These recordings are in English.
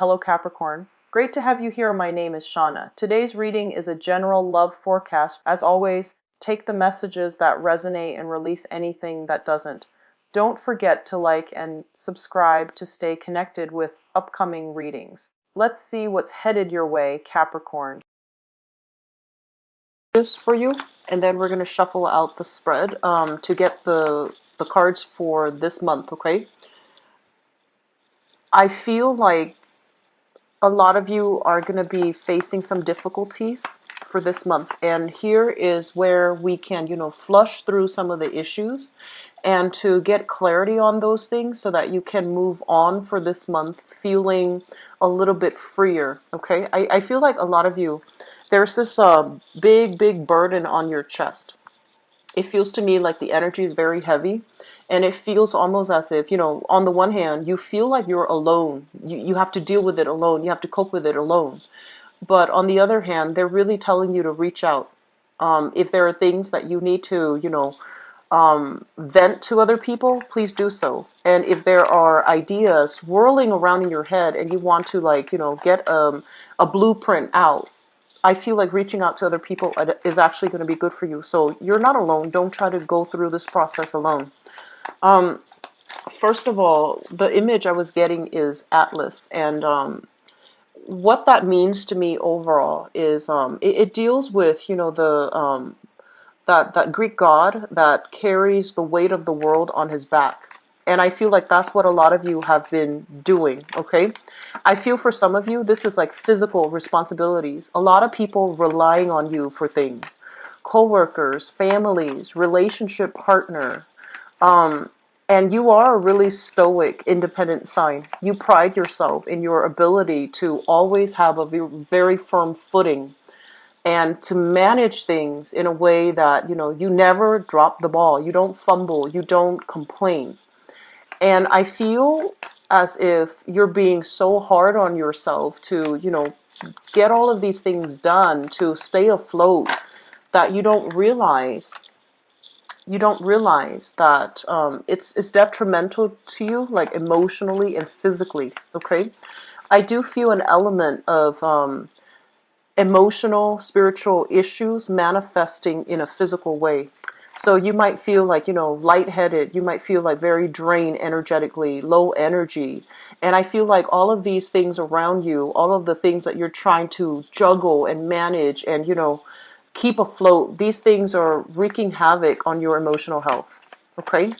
Hello Capricorn. Great to have you here. My name is Shauna. Today's reading is a general love forecast. As always, take the messages that resonate and release anything that doesn't. Don't forget to like and subscribe to stay connected with upcoming readings. Let's see what's headed your way, Capricorn. This for you, and then we're going to shuffle out the spread to get the cards for this month, okay? I feel like a lot of you are going to be facing some difficulties for this month. And here is where we can, flush through some of the issues and to get clarity on those things so that you can move on for this month feeling a little bit freer, okay? I feel like a lot of you, there's this big burden on your chest. It feels to me like the energy is very heavy, and it feels almost as if, on the one hand, you feel like you're alone. You have to deal with it alone. You have to cope with it alone. But on the other hand, they're really telling you to reach out. If there are things that you need to, vent to other people, please do so. And if there are ideas swirling around in your head and you want to, get a blueprint out, I feel like reaching out to other people is actually going to be good for you. So you're not alone. Don't try to go through this process alone. First of all, the image I was getting is Atlas. And what that means to me overall is it deals with, that Greek god that carries the weight of the world on his back. And I feel like that's what a lot of you have been doing, okay? I feel for some of you, this is like physical responsibilities. A lot of people relying on you for things. Co-workers, families, relationship partner. And you are a really stoic, independent sign. You pride yourself in your ability to always have a very firm footing and to manage things in a way that, you never drop the ball. You don't fumble. You don't complain. And I feel as if you're being so hard on yourself to, get all of these things done to stay afloat that you don't realize that it's detrimental to you, like emotionally and physically, okay? I do feel an element of emotional, spiritual issues manifesting in a physical way. So you might feel like, lightheaded. You might feel like very drained energetically, low energy. And I feel like all of these things around you, all of the things that you're trying to juggle and manage and, keep afloat, these things are wreaking havoc on your emotional health. Okay?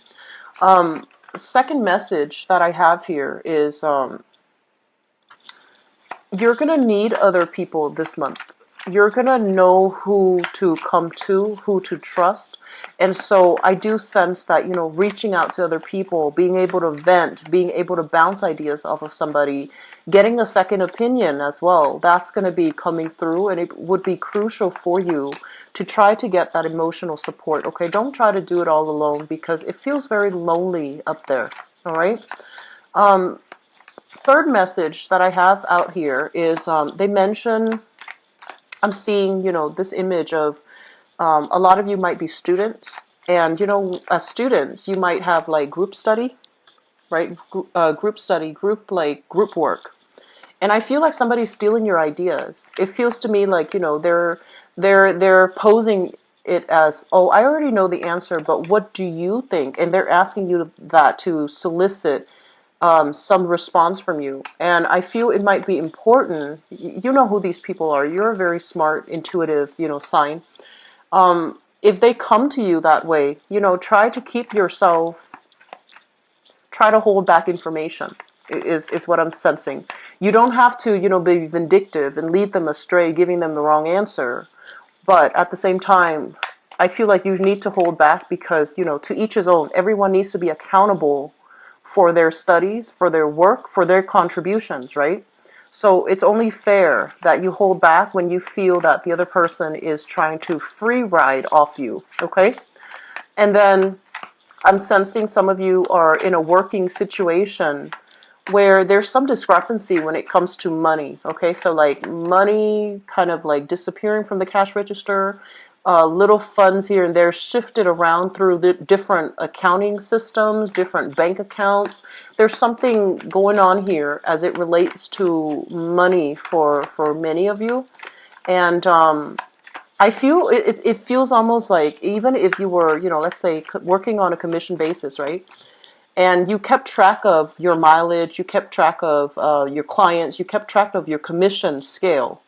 Second message that I have here is you're going to need other people this month. You're going to know who to come to, who to trust. And so I do sense that, reaching out to other people, being able to vent, being able to bounce ideas off of somebody, getting a second opinion as well, that's going to be coming through, and it would be crucial for you to try to get that emotional support. Okay, don't try to do it all alone because it feels very lonely up there. All right. Third message that I have out here is they mention, I'm seeing, this image of a lot of you might be students. And, as students, you might have like group study, right? Group study, group work. And I feel like somebody's stealing your ideas. It feels to me like, they're posing it as, oh, I already know the answer, but what do you think? And they're asking you that to solicit some response from you. And I feel it might be important. You know who these people are. You're a very smart, intuitive, sign. If they come to you that way, try to keep yourself, try to hold back information is what I'm sensing. You don't have to, be vindictive and lead them astray, giving them the wrong answer. But at the same time, I feel like you need to hold back because, to each his own. Everyone needs to be accountable for their studies, for their work, for their contributions, right? So it's only fair that you hold back when you feel that the other person is trying to free ride off you, okay? And then I'm sensing some of you are in a working situation where there's some discrepancy when it comes to money, okay? So like money kind of like disappearing from the cash register, little funds here and there shifted around through the different accounting systems, different bank accounts. There's something going on here as it relates to money for many of you. And I feel it feels almost like, even if you were, let's say working on a commission basis, right? And you kept track of your mileage, you kept track of your clients, you kept track of your commission scale.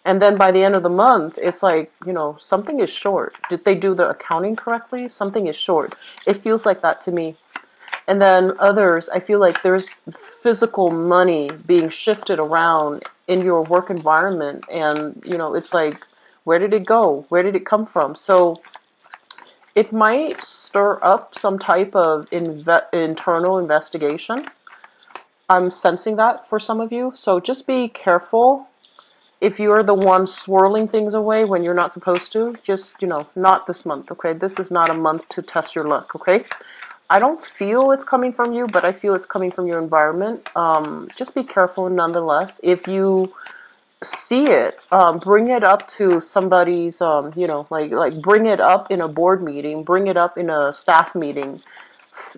And then by the end of the month, it's like, something is short. Did they do the accounting correctly? Something is short. It feels like that to me. And then others, I feel like there's physical money being shifted around in your work environment. And, it's like, where did it go? Where did it come from? So it might stir up some type of internal investigation. I'm sensing that for some of you. So just be careful. If you're the one swirling things away when you're not supposed to, just, not this month, okay? This is not a month to test your luck, okay? I don't feel it's coming from you, but I feel it's coming from your environment. Just be careful nonetheless. If you see it, bring it up to somebody's, like bring it up in a board meeting, bring it up in a staff meeting,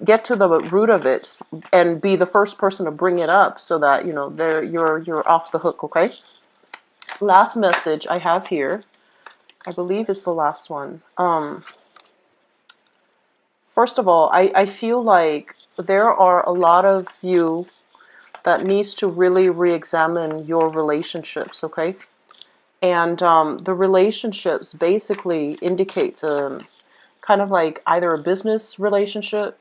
get to the root of it, and be the first person to bring it up so that, you're off the hook, okay? Last message I have here, I believe is the last one. First of all, I feel like there are a lot of you that needs to really re-examine your relationships, okay? And the relationships basically indicates kind of like either a business relationship,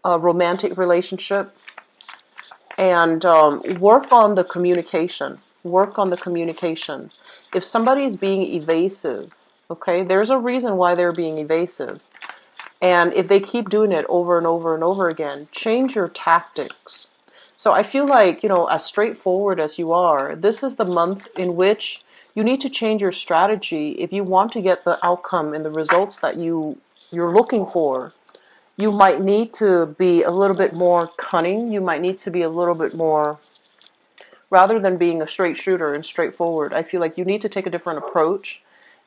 a romantic relationship, and work on the communication. Work on the communication. If somebody is being evasive, okay, there's a reason why they're being evasive. And if they keep doing it over and over and over again, change your tactics. So I feel like, as straightforward as you are, this is the month in which you need to change your strategy if you want to get the outcome and the results that you're looking for. You might need to be a little bit more cunning. You might need to be a little bit more, rather than being a straight shooter and straightforward, I feel like you need to take a different approach.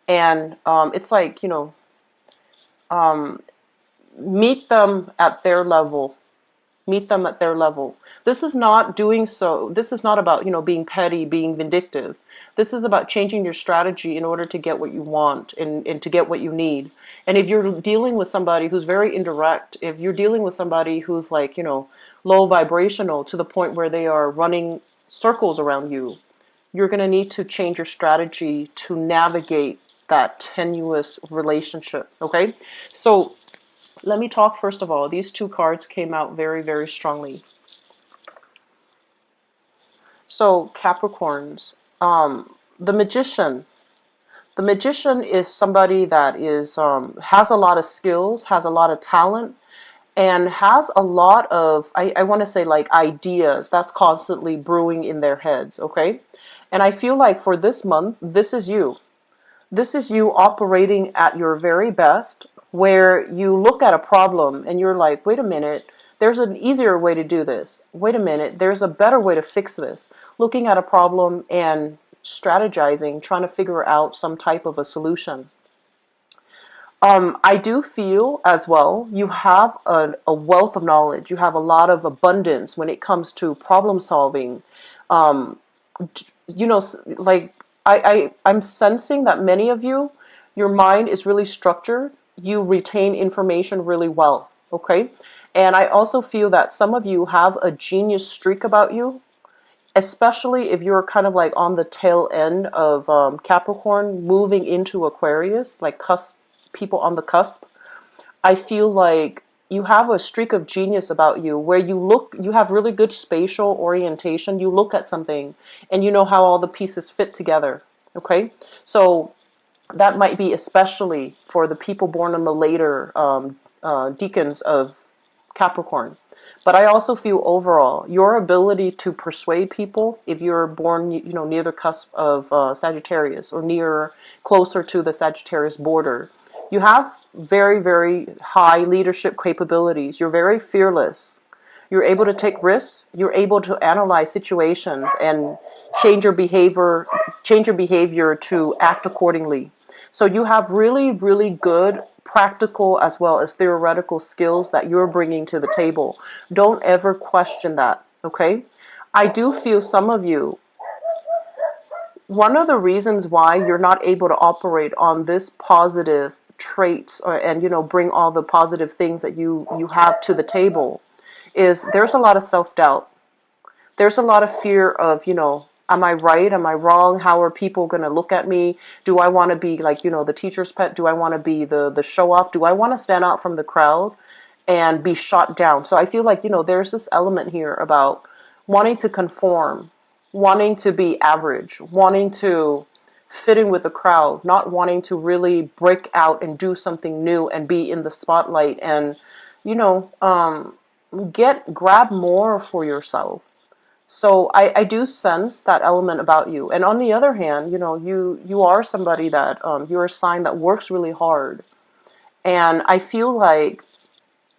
And it's like, meet them at their level. Meet them at their level. This is not doing so. This is not about, being petty, being vindictive. This is about changing your strategy in order to get what you want and to get what you need. And if you're dealing with somebody who's very indirect, if you're dealing with somebody who's like, low vibrational to the point where they are running circles around you, you're going to need to change your strategy to navigate that tenuous relationship. Okay? So let me talk first of all. These two cards came out very, very strongly. So Capricorns, the Magician. The Magician is somebody that is has a lot of skills, has a lot of talent, and has a lot of, I want to say, like, ideas that's constantly brewing in their heads, okay? And I feel like for this month, this is you. This is you operating at your very best, where you look at a problem and you're like, wait a minute, there's an easier way to do this. Wait a minute, there's a better way to fix this. Looking at a problem and strategizing, trying to figure out some type of a solution. I do feel as well, you have a wealth of knowledge. You have a lot of abundance when it comes to problem solving. Um, like I'm sensing that many of you, your mind is really structured. You retain information really well, okay? And I also feel that some of you have a genius streak about you, especially if you're kind of like on the tail end of Capricorn moving into Aquarius, like people on the cusp. I feel like you have a streak of genius about you where you have really good spatial orientation. You look at something and you know how all the pieces fit together. Okay? So that might be especially for the people born in the later decans of Capricorn. But I also feel overall, your ability to persuade people, if you're born, near the cusp of Sagittarius or closer to the Sagittarius border, you have very, very high leadership capabilities. You're very fearless. You're able to take risks. You're able to analyze situations and change your behavior to act accordingly. So you have really, really good practical as well as theoretical skills that you're bringing to the table. Don't ever question that, okay? I do feel some of you, one of the reasons why you're not able to operate on this positive traits and bring all the positive things that you have to the table is there's a lot of self-doubt. There's a lot of fear of, am I right? Am I wrong? How are people going to look at me? Do I want to be like, the teacher's pet? Do I want to be the show off? Do I want to stand out from the crowd and be shot down? So I feel like, there's this element here about wanting to conform, wanting to be average, wanting to fit in with the crowd, not wanting to really break out and do something new and be in the spotlight and, you know, um, grab more for yourself. So I do sense that element about you. And on the other hand, you are somebody that you're a sign that works really hard. And I feel like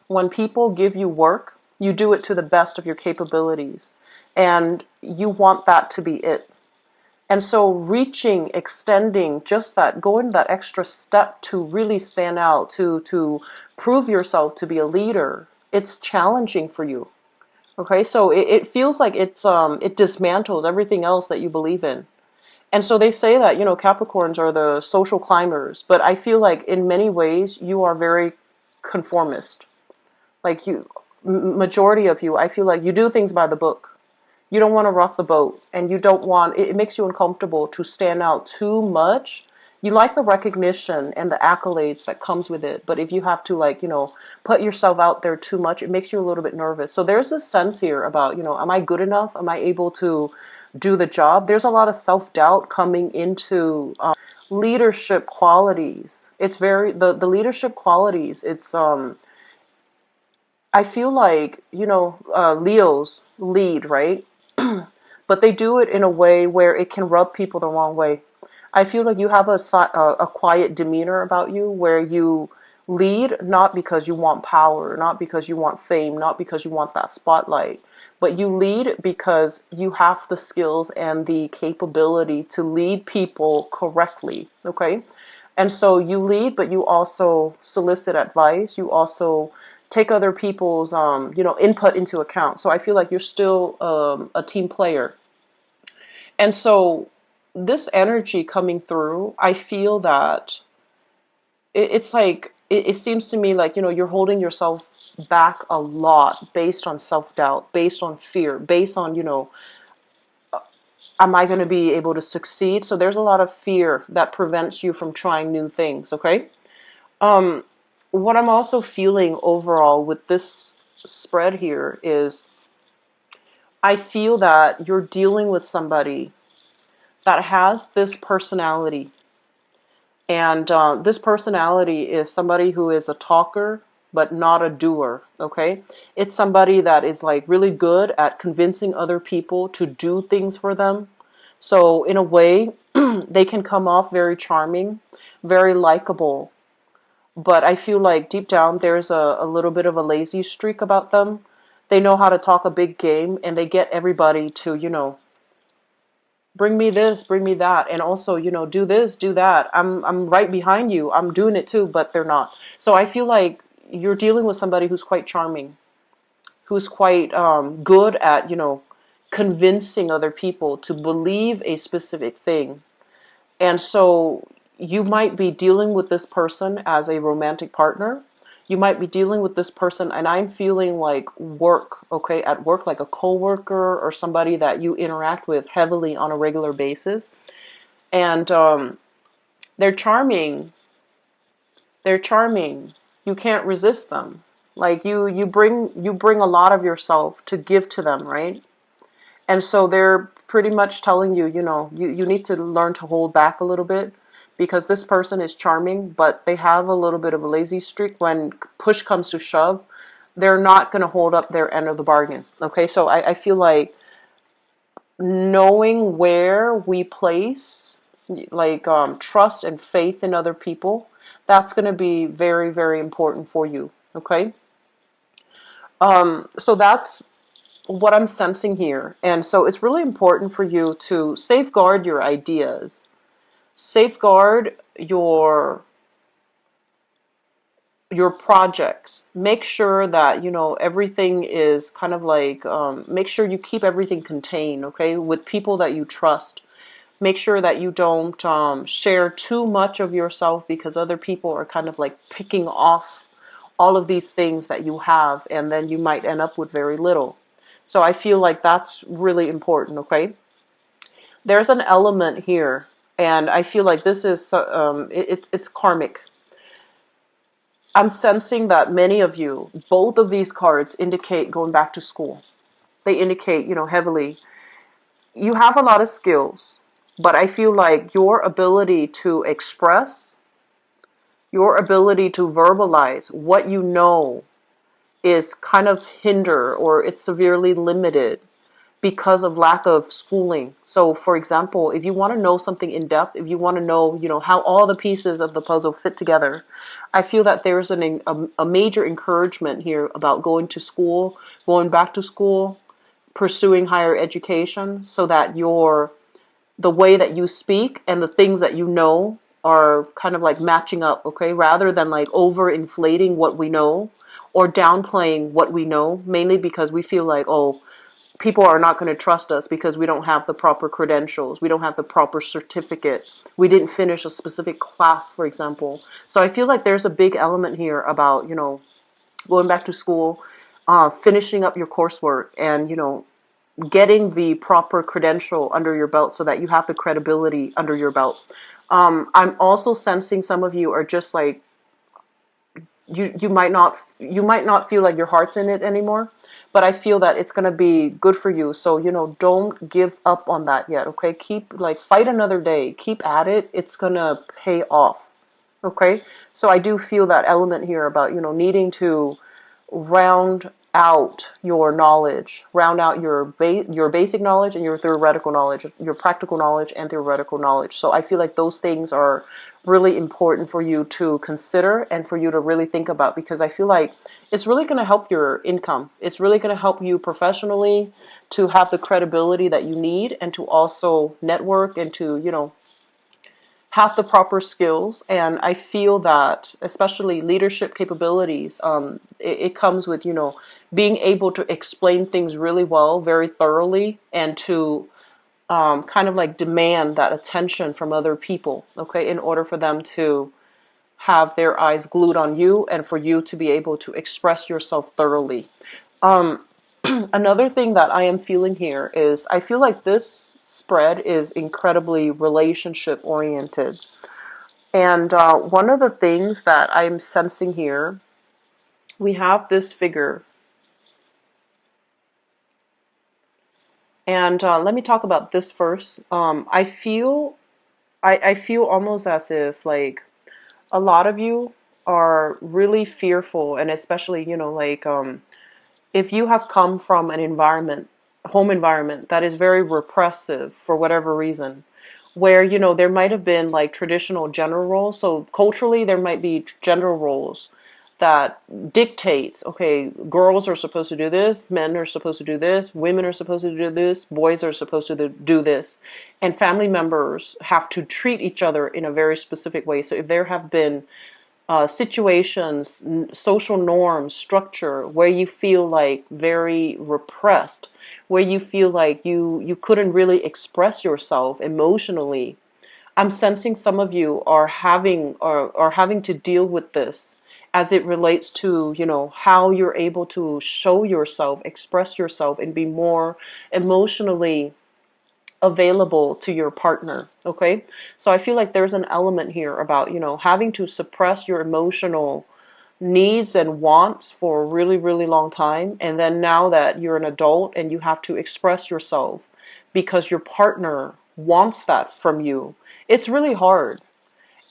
when people give you work, you do it to the best of your capabilities. And you want that to be it. And so reaching, extending, just that, going that extra step to really stand out, to prove yourself to be a leader, it's challenging for you. Okay, so it feels like it dismantles everything else that you believe in. And so they say that, Capricorns are the social climbers, but I feel like in many ways you are very conformist. Like majority of you, I feel like you do things by the book. You don't want to rock the boat, and you don't want, it makes you uncomfortable to stand out too much. You like the recognition and the accolades that comes with it, but if you have to, like, put yourself out there too much, it makes you a little bit nervous. So there's this sense here about, am I good enough? Am I able to do the job? There's a lot of self-doubt coming into leadership qualities. It's very, the leadership qualities, I feel like, Leos lead, right? But they do it in a way where it can rub people the wrong way. I feel like you have a quiet demeanor about you where you lead not because you want power, not because you want fame, not because you want that spotlight, but you lead because you have the skills and the capability to lead people correctly, okay? And so you lead, but you also solicit advice. You also take other people's, input into account. So I feel like you're still a team player. And so this energy coming through, I feel that it's like, it seems to me like, you're holding yourself back a lot based on self-doubt, based on fear, based on, am I going to be able to succeed? So there's a lot of fear that prevents you from trying new things, okay? Um, what I'm also feeling overall with this spread here is I feel that you're dealing with somebody that has this personality. And this personality is somebody who is a talker, but not a doer, okay? It's somebody that is like really good at convincing other people to do things for them. So in a way, they can come off very charming, very likable. But I feel like deep down there's a little bit of a lazy streak about them. They know how to talk a big game and they get everybody to, bring me this, bring me that, and also, do this, do that. I'm right behind you. I'm doing it too, but they're not. So I feel like you're dealing with somebody who's quite charming, who's quite good at, convincing other people to believe a specific thing. And so you might be dealing with this person as a romantic partner. You might be dealing with this person, and I'm feeling like work, okay, at work, like a coworker or somebody that you interact with heavily on a regular basis. And they're charming. They're charming. You can't resist them. Like you bring a lot of yourself to give to them, right? And so they're pretty much telling you, you need to learn to hold back a little bit because this person is charming, but they have a little bit of a lazy streak. When push comes to shove, they're not going to hold up their end of the bargain. Okay, so I feel like knowing where we place like trust and faith in other people, that's going to be very, very important for you. Okay, so that's what I'm sensing here. And so it's really important for you to safeguard your ideas. Safeguard your projects. Make sure that everything is kind of like, make sure you keep everything contained, okay, with people that you trust. Make sure that you don't share too much of yourself, because other people are kind of like picking off all of these things that you have, and then you might end up with very little. So I feel like that's really important, okay? There's an element here, and I feel like this is it's karmic. I'm sensing that many of you, both of these cards indicate going back to school. They indicate, heavily, you have a lot of skills, but I feel like your ability to express, your ability to verbalize what you know is kind of hindered, or it's severely limited because of lack of schooling. So for example, if you want to know something in depth, if you want to know, how all the pieces of the puzzle fit together, I feel that there's a major encouragement here about going to school, going back to school, pursuing higher education, so that the way that you speak and the things that you know are kind of like matching up, okay? Rather than like over inflating what we know or downplaying what we know, mainly because we feel like, oh, people are not going to trust us because we don't have the proper credentials, we don't have the proper certificate, we didn't finish a specific class, for example. So I feel like there's a big element here about, going back to school, finishing up your coursework, and, getting the proper credential under your belt so that you have the credibility under your belt. I'm also sensing some of you are just like, you might not feel like your heart's in it anymore, but I feel that it's going to be good for you. So, don't give up on that yet, okay? Keep, like, fight another day. Keep at it. It's going to pay off, okay? So I do feel that element here about, needing to round out your knowledge, round out your basic knowledge and your theoretical knowledge, your practical knowledge and theoretical knowledge. So I feel like those things are really important for you to consider and for you to really think about, because I feel like it's really going to help your income. It's really going to help you professionally to have the credibility that you need, and to also network, and to, have the proper skills. And I feel that especially leadership capabilities, it comes with, being able to explain things really well, very thoroughly, and to kind of like demand that attention from other people, okay, in order for them to have their eyes glued on you and for you to be able to express yourself thoroughly. Um, Another thing that I am feeling here is I feel like this spread is incredibly relationship oriented. And one of the things that I'm sensing here, we have this figure. And let me talk about this first. I feel almost as if like a lot of you are really fearful, and especially, like, if you have come from an environment, home environment that is very repressive for whatever reason, where, there might have been like traditional gender roles. So culturally, there might be gender roles that dictates, okay, girls are supposed to do this, men are supposed to do this, women are supposed to do this, boys are supposed to do this. And family members have to treat each other in a very specific way. So if there have been situations, social norms, structure where you feel like very repressed, where you feel like you couldn't really express yourself emotionally, I'm sensing some of you are having to deal with this as it relates to, how you're able to show yourself, express yourself, and be more emotionally available to your partner, okay? So I feel like there's an element here about, having to suppress your emotional needs and wants for a really, really long time. And then now that you're an adult and you have to express yourself because your partner wants that from you, it's really hard.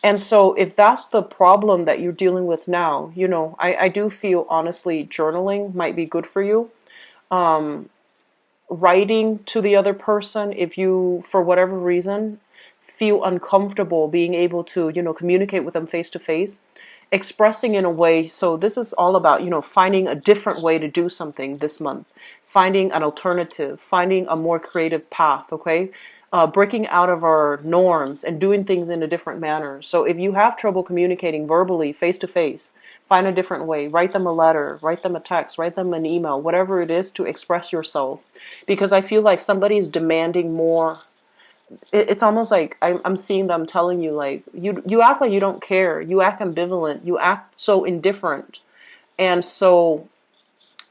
And so if that's the problem that you're dealing with now, I do feel honestly journaling might be good for you. Um, Writing to the other person, if you, for whatever reason, feel uncomfortable being able to, communicate with them face to face, expressing in a way. So this is all about, finding a different way to do something this month, finding an alternative, finding a more creative path, okay? breaking out of our norms and doing things in a different manner. So if you have trouble communicating verbally, face to face, find a different way. Write them a letter, write them a text, write them an email, whatever it is to express yourself. Because I feel like somebody's demanding more. It's almost like I'm seeing them telling you, like, you act like you don't care. You act ambivalent. You act so indifferent. And so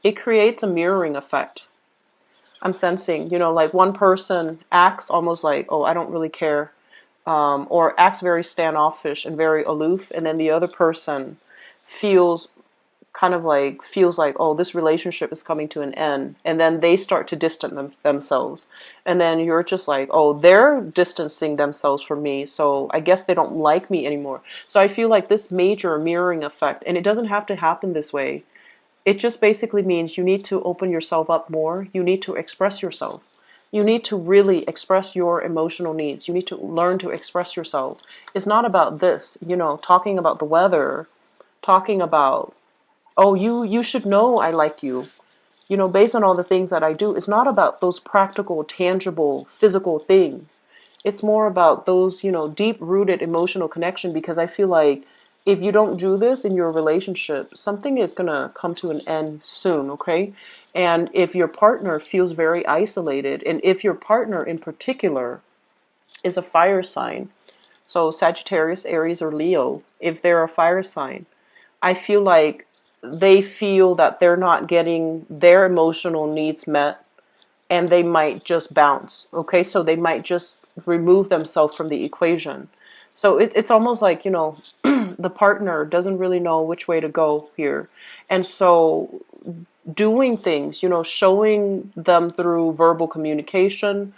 it creates a mirroring effect. I'm sensing, like one person acts almost like, oh, I don't really care, or acts very standoffish and very aloof, and then the other person feels feels like, oh, this relationship is coming to an end, and then they start to distance themselves, and then you're just like, oh, they're distancing themselves from me, so I guess they don't like me anymore. So I feel like this major mirroring effect, and it doesn't have to happen this way. It just basically means you need to open yourself up more. You need to express yourself. You need to really express your emotional needs. You need to learn to express yourself. It's not about this, talking about the weather, talking about, oh, you should know I like you, based on all the things that I do. It's not about those practical, tangible, physical things. It's more about those, deep-rooted emotional connection, because I feel like if you don't do this in your relationship, something is going to come to an end soon, okay? And if your partner feels very isolated, and if your partner in particular is a fire sign, so Sagittarius, Aries, or Leo, if they're a fire sign, I feel like they feel that they're not getting their emotional needs met, and they might just bounce. Okay, so they might just remove themselves from the equation. So it's almost like, the partner doesn't really know which way to go here. And so doing things, showing them through verbal communication,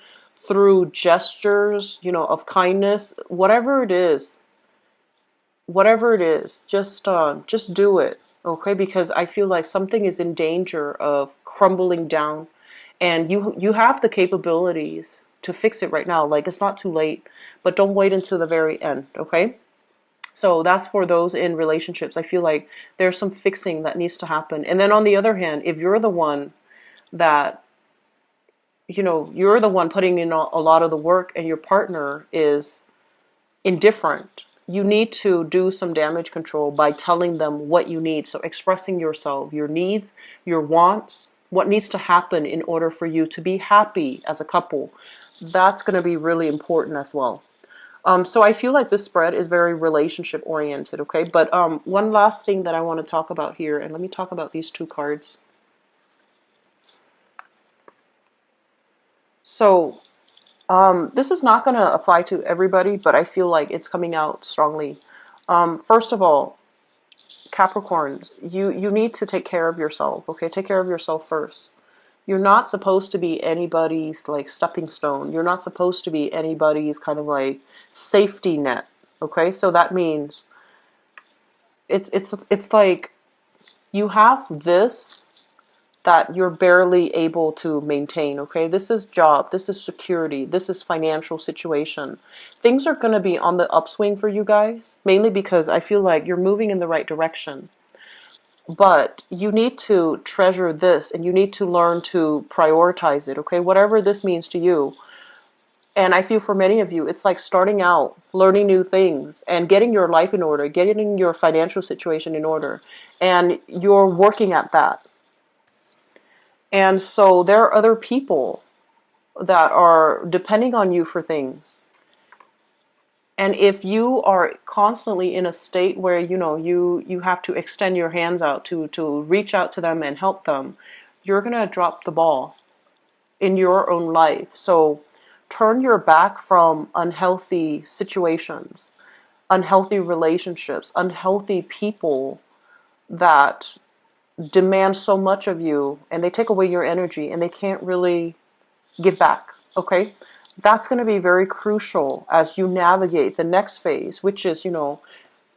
through gestures, of kindness, whatever it is, just do it, okay? Because I feel like something is in danger of crumbling down, and you have the capabilities to fix it right now. Like, it's not too late, but don't wait until the very end, okay? So that's for those in relationships. I feel like there's some fixing that needs to happen. And then on the other hand, if you're the one that, you're the one putting in a lot of the work, and your partner is indifferent, you need to do some damage control by telling them what you need. So expressing yourself, your needs, your wants, what needs to happen in order for you to be happy as a couple. That's going to be really important as well. So I feel like this spread is very relationship oriented, okay? But one last thing that I want to talk about here, and let me talk about these two cards. So this is not going to apply to everybody, but I feel like it's coming out strongly. First of all, Capricorns, you need to take care of yourself, okay? Take care of yourself first. You're not supposed to be anybody's like stepping stone. You're not supposed to be anybody's kind of like safety net, okay? So that means it's like you have this that you're barely able to maintain, okay? This is job, this is security, this is financial situation. Things are going to be on the upswing for you guys, mainly because I feel like you're moving in the right direction. But you need to treasure this, and you need to learn to prioritize it, okay? Whatever this means to you. And I feel for many of you, it's like starting out, learning new things, and getting your life in order, getting your financial situation in order. And you're working at that. And so there are other people that are depending on you for things. And if you are constantly in a state where, you have to extend your hands out to reach out to them and help them, you're going to drop the ball in your own life. So turn your back from unhealthy situations, unhealthy relationships, unhealthy people that demand so much of you, and they take away your energy, and they can't really give back, okay? That's going to be very crucial as you navigate the next phase, which is,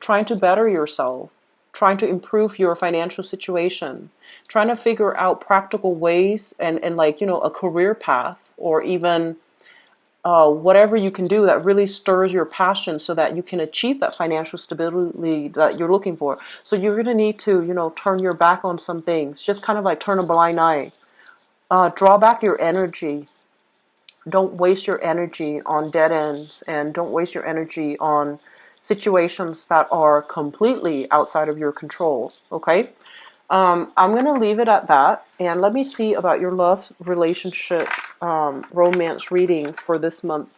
trying to better yourself, trying to improve your financial situation, trying to figure out practical ways and like, a career path, or even whatever you can do that really stirs your passion so that you can achieve that financial stability that you're looking for. So you're going to need to, turn your back on some things, just kind of like turn a blind eye, draw back your energy, Don't waste your energy on dead ends, and don't waste your energy on situations that are completely outside of your control. Okay? I'm going to leave it at that. And let me see about your love, relationship, romance reading for this month.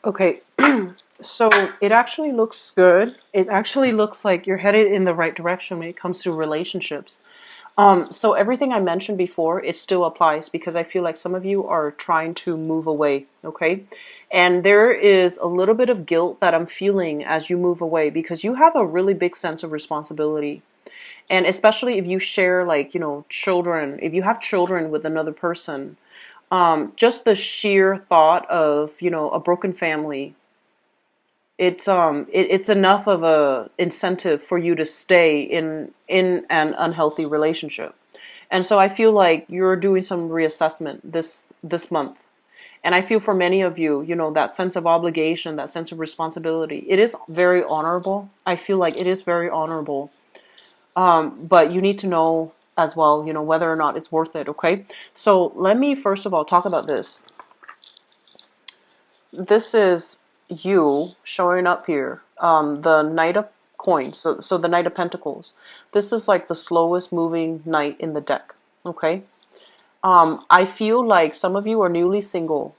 Okay, so it actually looks good. It actually looks like you're headed in the right direction when it comes to relationships. So everything I mentioned before, it still applies because I feel like some of you are trying to move away, okay? And there is a little bit of guilt that I'm feeling as you move away because you have a really big sense of responsibility. And especially if you share, like, children, if you have children with another person, just the sheer thought of, a broken family, it's enough of a incentive for you to stay in an unhealthy relationship. And so I feel like you're doing some reassessment this month. And I feel for many of you, that sense of obligation, that sense of responsibility, it is very honorable. I feel like it is very honorable. But you need to know as well, whether or not it's worth it, okay? So let me first of all talk about this. This is you showing up here. The Knight of Coins, so the Knight of Pentacles. This is like the slowest moving knight in the deck, okay? I feel like some of you are newly single.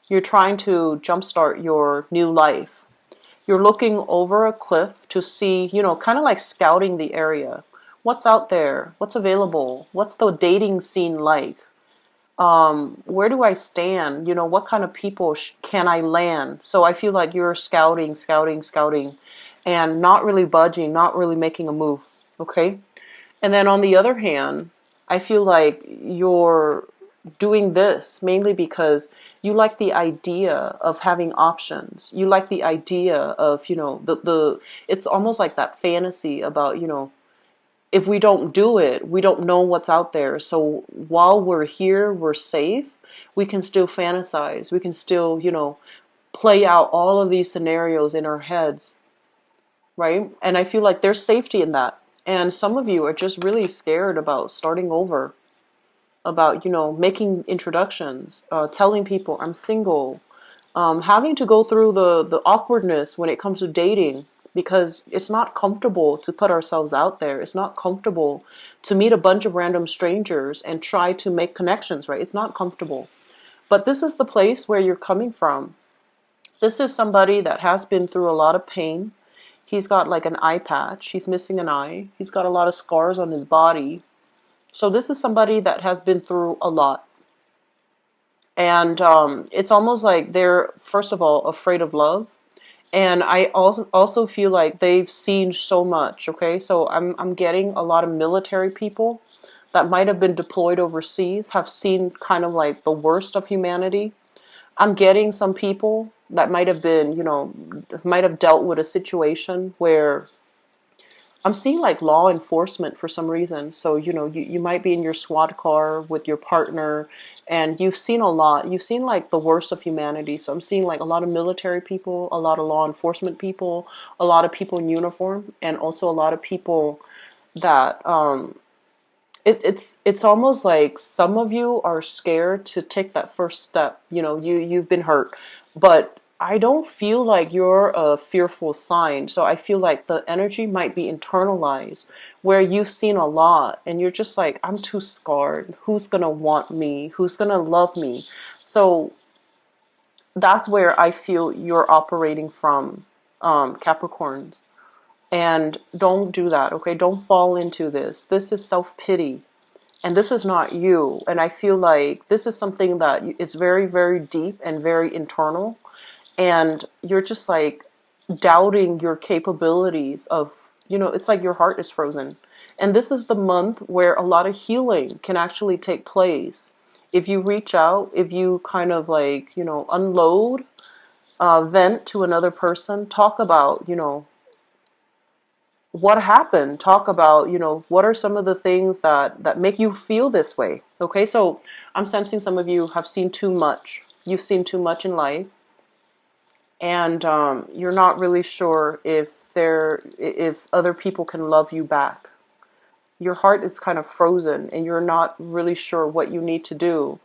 You're trying to jumpstart your new life. You're looking over a cliff to see, kind of like scouting the area. What's out there? What's available? What's the dating scene like? Where do I stand? What kind of people can I land? So I feel like you're scouting, scouting, scouting, and not really budging, not really making a move. Okay? And then on the other hand, I feel like you're doing this mainly because you like the idea of having options. You like the idea of, the it's almost like that fantasy about, if we don't do it, we don't know what's out there. So while we're here, we're safe. We can still fantasize. We can still, play out all of these scenarios in our heads, right? And I feel like there's safety in that. And some of you are just really scared about starting over, about, making introductions, telling people I'm single, having to go through the awkwardness when it comes to dating, because it's not comfortable to put ourselves out there. It's not comfortable to meet a bunch of random strangers and try to make connections, right? It's not comfortable. But this is the place where you're coming from. This is somebody that has been through a lot of pain. He's got like an eye patch. He's missing an eye. He's got a lot of scars on his body. So this is somebody that has been through a lot. And it's almost like they're, first of all, afraid of love. And I also feel like they've seen so much, okay? So I'm getting a lot of military people that might have been deployed overseas, have seen kind of like the worst of humanity. I'm getting some people that might have been, might have dealt with a situation where I'm seeing like law enforcement for some reason. So, you might be in your squad car with your partner and you've seen a lot. You've seen like the worst of humanity. So I'm seeing like a lot of military people, a lot of law enforcement people, a lot of people in uniform, and also a lot of people that it's almost like some of you are scared to take that first step. You've been hurt, but I don't feel like you're a fearful sign. So I feel like the energy might be internalized, where you've seen a lot and you're just like, I'm too scarred. Who's gonna want me? Who's gonna love me? So that's where I feel you're operating from, Capricorns. And don't do that, okay? Don't fall into this. This is self-pity. And this is not you. And I feel like this is something that is very, very deep and very internal. And you're just like doubting your capabilities of, it's like your heart is frozen. And this is the month where a lot of healing can actually take place. If you reach out, if you kind of like, unload, vent to another person, talk about, what happened, talk about, what are some of the things that make you feel this way. Okay, so I'm sensing some of you have seen too much. You've seen too much in life, and you're not really sure if other people can love you back. Your heart is kind of frozen, and you're not really sure what you need to do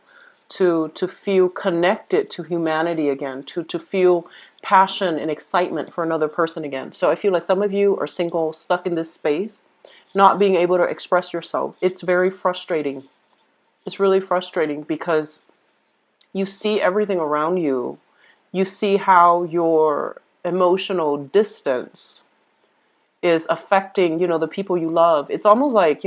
to feel connected to humanity again, to feel passion and excitement for another person again. So I feel like some of you are single, stuck in this space, not being able to express yourself. It's very frustrating. It's really frustrating because you see everything around you. You see how your emotional distance is affecting, the people you love. It's almost like,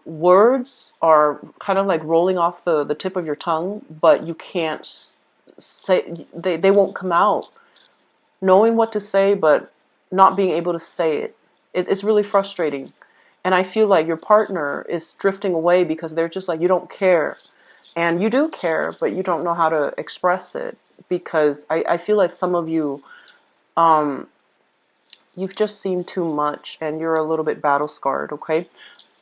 words are kind of like rolling off the tip of your tongue, but you can't say, they won't come out. Knowing what to say, but not being able to say it. It's really frustrating. And I feel like your partner is drifting away because they're just like, you don't care. And you do care, but you don't know how to express it, because I feel like some of you, you've just seen too much and you're a little bit battle scarred, okay?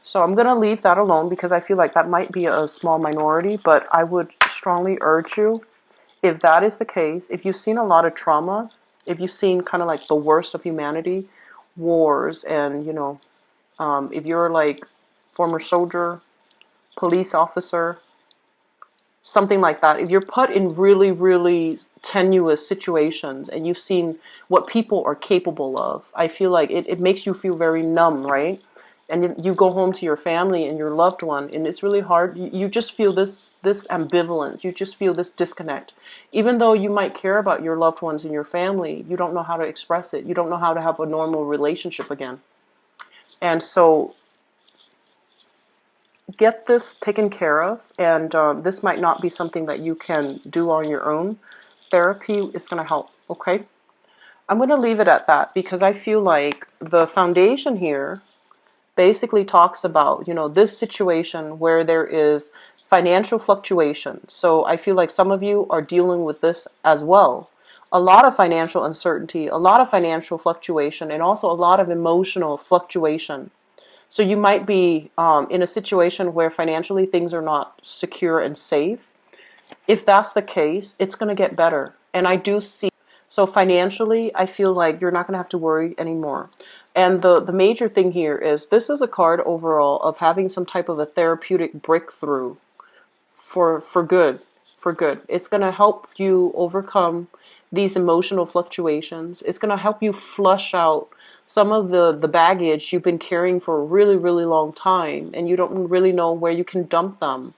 So I'm going to leave that alone because I feel like that might be a small minority, but I would strongly urge you, if that is the case, if you've seen a lot of trauma, if you've seen kind of like the worst of humanity, wars, and, if you're like former soldier, police officer, something like that, if you're put in really, really tenuous situations and you've seen what people are capable of, I feel like it makes you feel very numb, right? And you go home to your family and your loved one, and it's really hard. You just feel this ambivalence. You just feel this disconnect. Even though you might care about your loved ones and your family, you don't know how to express it. You don't know how to have a normal relationship again. And so get this taken care of, and this might not be something that you can do on your own. Therapy is going to help, okay? I'm going to leave it at that because I feel like the foundation here basically talks about, this situation where there is financial fluctuation. So I feel like some of you are dealing with this as well. A lot of financial uncertainty, a lot of financial fluctuation, and also a lot of emotional fluctuation. So you might be in a situation where financially things are not secure and safe. If that's the case, it's going to get better. And I do see, so financially, I feel like you're not going to have to worry anymore. And the major thing here is this is a card overall of having some type of a therapeutic breakthrough for good, for good. It's going to help you overcome these emotional fluctuations. It's going to help you flush out some of the baggage you've been carrying for a really, really long time, and you don't really know where you can dump them.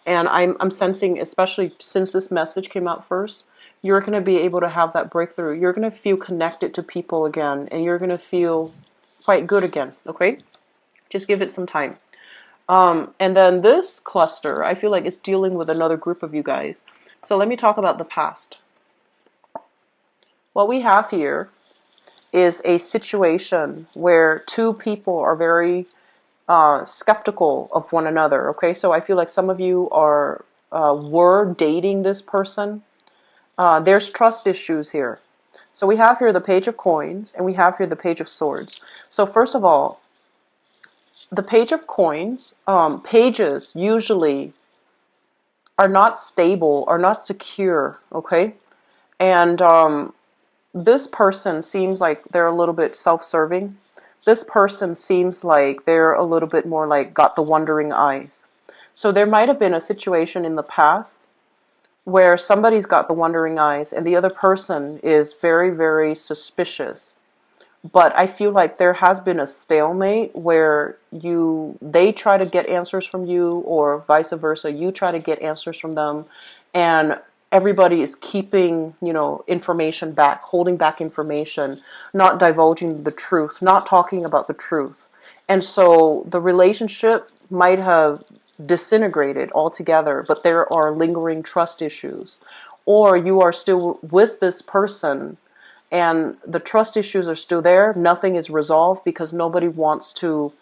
And I'm sensing, especially since this message came out first, you're going to be able to have that breakthrough. You're going to feel connected to people again, and you're going to feel quite good again, okay? Just give it some time. And then this cluster, I feel like it's dealing with another group of you guys. So let me talk about the past. What we have here is a situation where two people are very skeptical of one another, okay? So I feel like some of you were dating this person. There's trust issues here. So we have here the Page of Coins, and we have here the Page of Swords. So first of all, the Page of Coins, pages usually are not stable, are not secure, okay? And this person seems like they're a little bit self-serving. this person seems like they're a little bit more like got the wandering eyes. So there might have been a situation in the past where somebody's got the wandering eyes and the other person is very, very suspicious. But I feel like there has been a stalemate where they try to get answers from you, or vice versa, you try to get answers from them, and everybody is keeping, information back, holding back information, not divulging the truth, not talking about the truth. And so the relationship might have disintegrated altogether, but there are lingering trust issues. Or you are still with this person and the trust issues are still there. Nothing is resolved because nobody wants to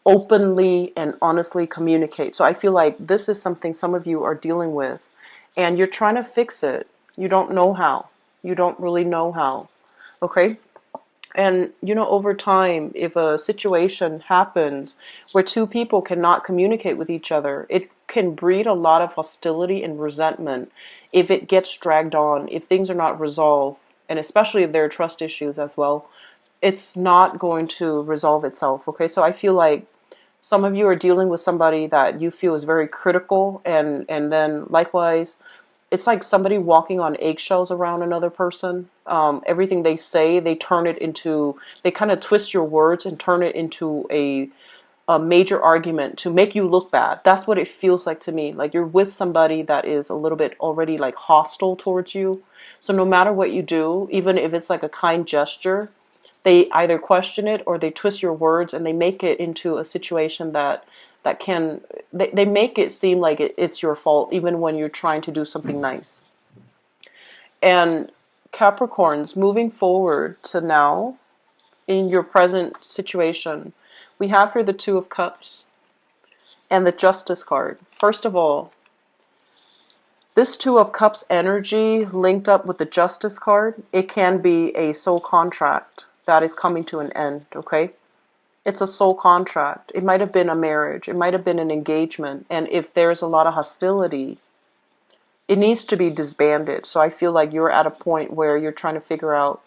openly and honestly communicate. So I feel like this is something some of you are dealing with, and you're trying to fix it. You don't know how. You don't really know how. Okay? And, over time, if a situation happens where two people cannot communicate with each other, it can breed a lot of hostility and resentment if it gets dragged on, if things are not resolved, and especially if there are trust issues as well. It's not going to resolve itself, okay? So I feel like some of you are dealing with somebody that you feel is very critical, and then likewise, it's like somebody walking on eggshells around another person. Everything they say, they kind of twist your words and turn it into a major argument to make you look bad. That's what it feels like to me. Like you're with somebody that is a little bit already like hostile towards you. So no matter what you do, even if it's like a kind gesture, they either question it or they twist your words and they make it into a situation they make it seem like it's your fault even when you're trying to do something nice. And Capricorns, moving forward to now, in your present situation, we have here the Two of Cups and the Justice card. First of all, this Two of Cups energy linked up with the Justice card, it can be a soul contract that is coming to an end, okay? It's a soul contract. It might have been a marriage. It might have been an engagement. And if there's a lot of hostility, it needs to be disbanded. So I feel like you're at a point where you're trying to figure out,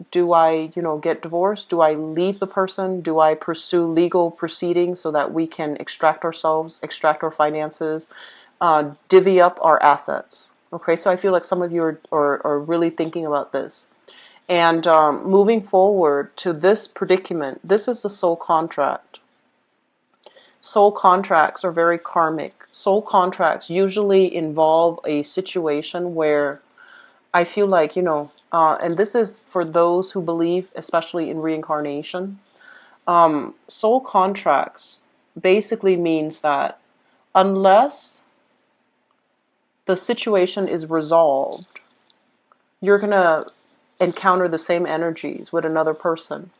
do I, get divorced? Do I leave the person? Do I pursue legal proceedings so that we can extract ourselves, extract our finances, divvy up our assets? Okay, so I feel like some of you are really thinking about this. And moving forward to this predicament, this is the soul contract. Soul contracts are very karmic. Soul contracts usually involve a situation where I feel like, and this is for those who believe, especially in reincarnation. Soul contracts basically means that unless the situation is resolved, you're going to encounter the same energies with another person.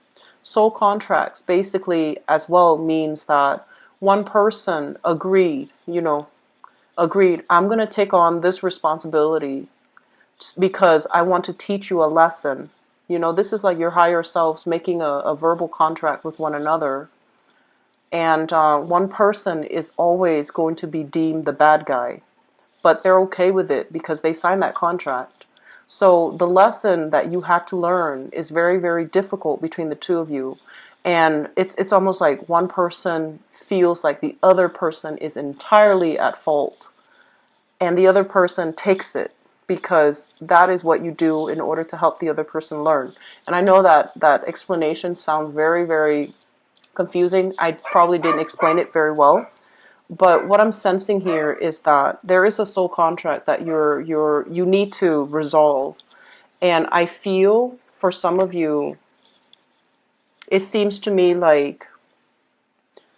Soul contracts basically as well means that one person agreed, I'm going to take on this responsibility because I want to teach you a lesson. This is like your higher selves making a verbal contract with one another. And one person is always going to be deemed the bad guy, but they're okay with it because they signed that contract. So the lesson that you had to learn is very, very difficult between the two of you. And it's almost like one person feels like the other person is entirely at fault. And the other person takes it because that is what you do in order to help the other person learn. And I know that explanation sounds very, very confusing. I probably didn't explain it very well. But what I'm sensing here is that there is a soul contract that you need to resolve. And I feel for some of you, it seems to me like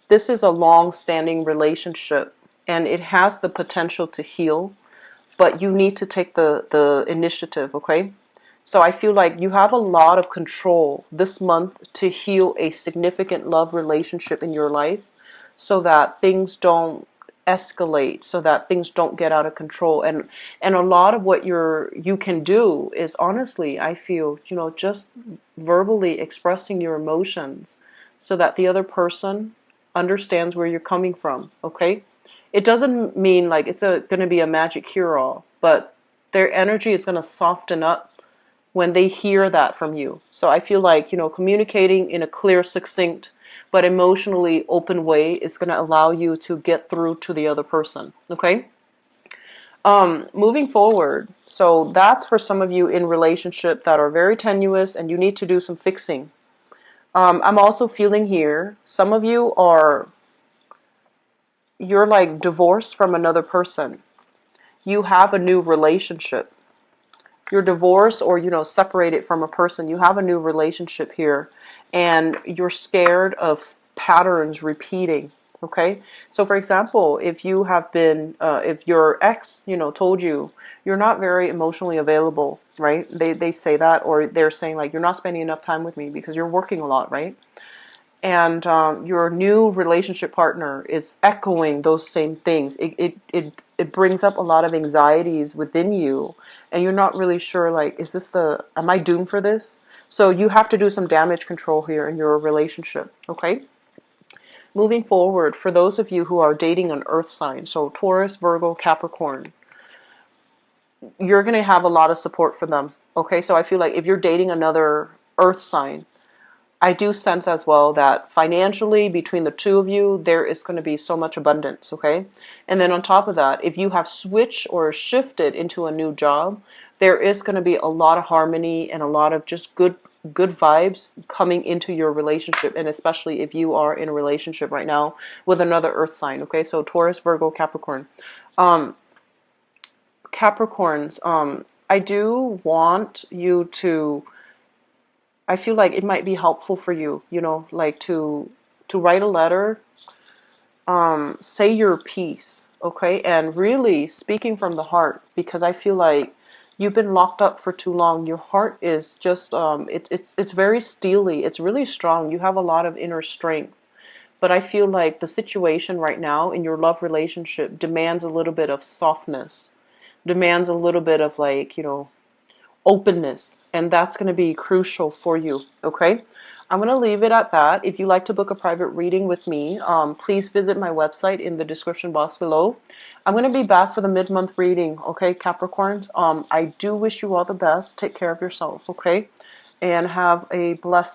this is a long-standing relationship and it has the potential to heal, but you need to take the initiative, okay? So I feel like you have a lot of control this month to heal a significant love relationship in your life, so that things don't escalate, so that things don't get out of control. And a lot of what you can do is, honestly, I feel, just verbally expressing your emotions so that the other person understands where you're coming from, okay? It doesn't mean like it's going to be a magic cure-all, but their energy is going to soften up when they hear that from you. So I feel like, communicating in a clear, succinct, but emotionally open way is going to allow you to get through to the other person. Okay? Moving forward, so that's for some of you in relationship that are very tenuous and you need to do some fixing. I'm also feeling here, some of you you're like divorced from another person. You have a new relationship. You're divorced or, separated from a person. You have a new relationship here and you're scared of patterns repeating. Okay. So for example, if you have been, if your ex, told you you're not very emotionally available, right? They say that, or they're saying like, you're not spending enough time with me because you're working a lot, right? And your new relationship partner is echoing those same things. It brings up a lot of anxieties within you, and you're not really sure, like, am I doomed for this? So you have to do some damage control here in your relationship, okay? Moving forward, for those of you who are dating an earth sign, so Taurus, Virgo, Capricorn, you're going to have a lot of support for them, okay? So I feel like if you're dating another earth sign, I do sense as well that financially between the two of you, there is going to be so much abundance, okay? And then on top of that, if you have switched or shifted into a new job, there is going to be a lot of harmony and a lot of just good vibes coming into your relationship, and especially if you are in a relationship right now with another earth sign, okay? So Taurus, Virgo, Capricorn. Capricorns, I do want you to, I feel like it might be helpful for you, like to write a letter, say your piece, okay? And really speaking from the heart, because I feel like you've been locked up for too long. Your heart is just it's very steely. It's really strong. You have a lot of inner strength. But I feel like the situation right now in your love relationship demands a little bit of softness, demands a little bit of like, openness, and that's going to be crucial for you, okay? I'm going to leave it at that. If you'd like to book a private reading with me, please visit my website in the description box below. I'm going to be back for the mid-month reading, okay, Capricorns? I do wish you all the best. Take care of yourself, okay? And have a blessed